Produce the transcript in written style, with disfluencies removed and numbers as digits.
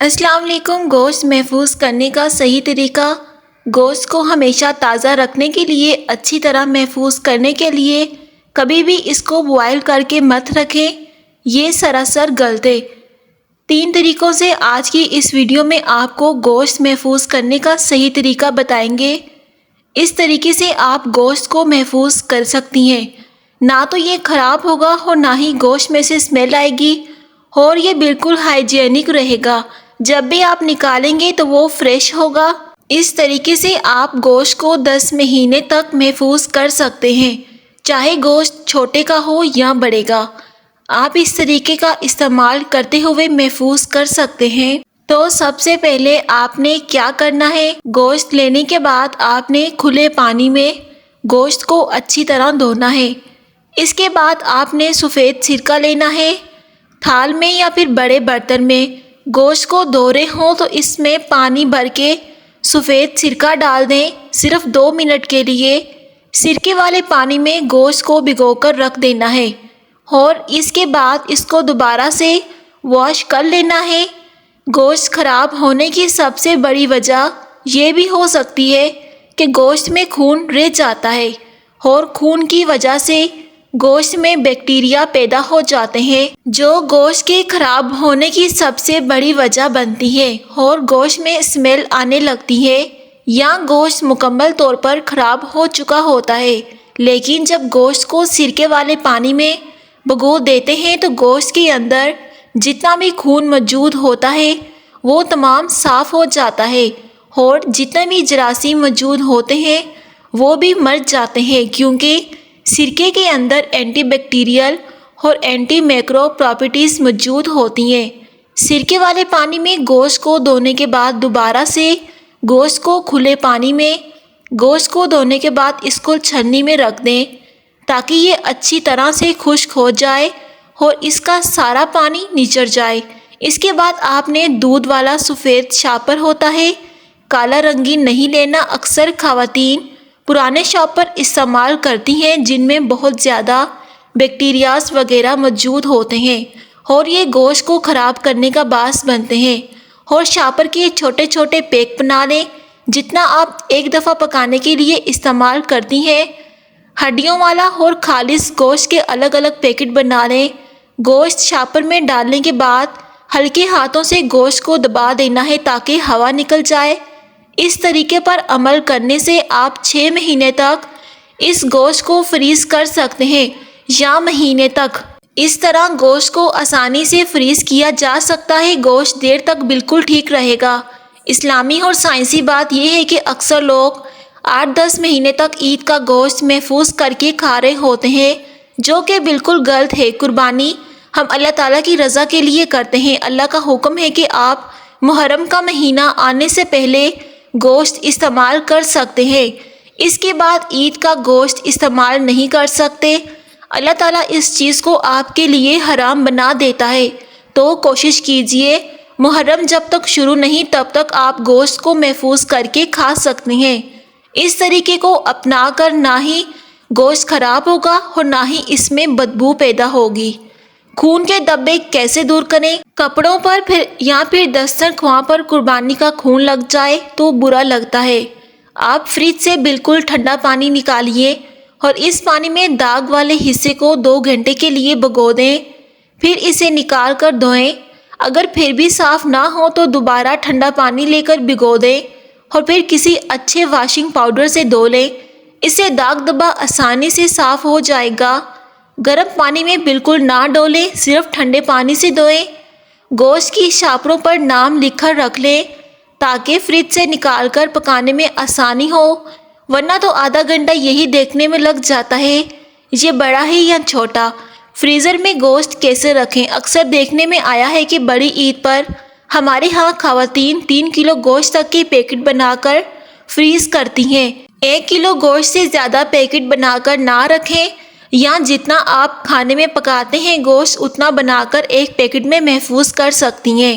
अस्सलाम वालेकुम। गोश्त महफूज करने का सही तरीका। गोश्त को हमेशा ताज़ा रखने के लिए, अच्छी तरह महफूज करने के लिए कभी भी इसको बॉयल करके मत रखें, ये सरासर गलत है। 3 तरीक़ों से आज की इस वीडियो में आपको गोश्त महफूज करने का सही तरीका बताएंगे। इस तरीके से आप गोश्त को महफूज कर सकती हैं। ना तो ये ख़राब होगा और ना ही गोश्त में से स्मेल आएगी, और ये बिल्कुल हाइजीनिक रहेगा। जब भी आप निकालेंगे तो वो फ्रेश होगा। इस तरीके से आप गोश्त को 10 महीने तक महफूज कर सकते हैं, चाहे गोश्त छोटे का हो या बड़े का। आप इस तरीके का इस्तेमाल करते हुए महफूज कर सकते हैं। तो सबसे पहले आपने क्या करना है, गोश्त लेने के बाद आपने खुले पानी में गोश्त को अच्छी तरह धोना है। इसके बाद आपने सफ़ेद सिरका लेना है। थाल में या फिर बड़े बर्तन में गोश्त को धो रहे हों तो इसमें पानी भर के सफ़ेद सिरका डाल दें, सिर्फ 2 मिनट के लिए। सिरके वाले पानी में गोश्त को भिगोकर रख देना है और इसके बाद इसको दोबारा से वॉश कर लेना है। गोश्त ख़राब होने की सबसे बड़ी वजह ये भी हो सकती है कि गोश्त में खून रह जाता है, और खून की वजह से गोश्त में बैक्टीरिया पैदा हो जाते हैं, जो गोश्त के ख़राब होने की सबसे बड़ी वजह बनती है, और गोश्त में स्मेल आने लगती है या गोश्त मुकम्मल तौर पर ख़राब हो चुका होता है। लेकिन जब गोश्त को सिरके वाले पानी में भिगो देते हैं तो गोश्त के अंदर जितना भी खून मौजूद होता है वो तमाम साफ़ हो जाता है, और जितने भी जरासीम मौजूद होते हैं वो भी मर जाते हैं, क्योंकि सिरके के अंदर एंटीबैक्टीरियल और एंटी मैक्रो प्रॉपर्टीज़ मौजूद होती हैं। सिरके वाले पानी में गोश्त को धोने के बाद दोबारा से गोश्त को खुले पानी में गोश्त को धोने के बाद इसको छन्नी में रख दें, ताकि ये अच्छी तरह से खुश्क हो जाए और इसका सारा पानी निचर जाए। इसके बाद आपने दूध वाला सफ़ेद शापर होता है, काला रंगीन नहीं लेना। अक्सर ख़वातीन पुराने शापर इस्तेमाल करती हैं जिनमें बहुत ज़्यादा बैक्टीरियाज वगैरह मौजूद होते हैं, और ये गोश्त को ख़राब करने का बास बनते हैं। और शापर के छोटे छोटे पैक बना लें, जितना आप एक दफ़ा पकाने के लिए इस्तेमाल करती हैं। हड्डियों वाला और खालिस गोश्त के अलग अलग पैकेट बना लें। गोश्त शापर में डालने के बाद हल्के हाथों से गोश्त को दबा देना है ताकि हवा निकल जाए। इस तरीके पर अमल करने से आप 6 महीने तक इस गोश्त को फ्रीज़ कर सकते हैं, या महीने तक। इस तरह गोश्त को आसानी से फ्रीज़ किया जा सकता है। गोश्त देर तक बिल्कुल ठीक रहेगा। इस्लामी और साइंसी बात यह है कि अक्सर लोग 8-10 महीने तक ईद का गोश्त महफूज करके खा रहे होते हैं, जो कि बिल्कुल गलत है। कुर्बानी हम अल्लाह ताला की रज़ा के लिए करते हैं। अल्लाह का हुक्म है कि आप मुहर्रम का महीना आने से पहले गोश्त इस्तेमाल कर सकते हैं। इसके बाद ईद का गोश्त इस्तेमाल नहीं कर सकते। अल्लाह ताला इस चीज़ को आपके लिए हराम बना देता है। तो कोशिश कीजिए, मुहर्रम जब तक शुरू नहीं तब तक आप गोश्त को महफूज करके खा सकते हैं। इस तरीके को अपना कर ना ही गोश्त ख़राब होगा और ना ही इसमें बदबू पैदा होगी। खून के धब्बे कैसे दूर करें? कपड़ों पर फिर दस्तरख्वां पर कुर्बानी का खून लग जाए तो बुरा लगता है। आप फ्रिज से बिल्कुल ठंडा पानी निकालिए और इस पानी में दाग वाले हिस्से को 2 घंटे के लिए भिगो दें, फिर इसे निकाल कर धोएं। अगर फिर भी साफ़ ना हो तो दोबारा ठंडा पानी लेकर भिगो दें और फिर किसी अच्छे वॉशिंग पाउडर से धो लें। इससे दाग धब्बा आसानी से साफ़ हो जाएगा। गर्म पानी में बिल्कुल ना डोलें, सिर्फ ठंडे पानी से धोएं। गोश्त की शापरों पर नाम लिखकर रख लें ताकि फ्रिज से निकालकर पकाने में आसानी हो, वरना तो आधा घंटा यही देखने में लग जाता है ये बड़ा है या छोटा। फ्रीज़र में गोश्त कैसे रखें? अक्सर देखने में आया है कि बड़ी ईद पर हमारे यहाँ ख़वातीन 3 किलो गोश्त तक के पैकेट बनाकर फ्रीज़ करती हैं। 1 किलो गोश्त से ज़्यादा पैकेट बनाकर ना रखें, या जितना आप खाने में पकाते हैं गोश्त उतना बनाकर एक पैकेट में महफूज कर सकती हैं।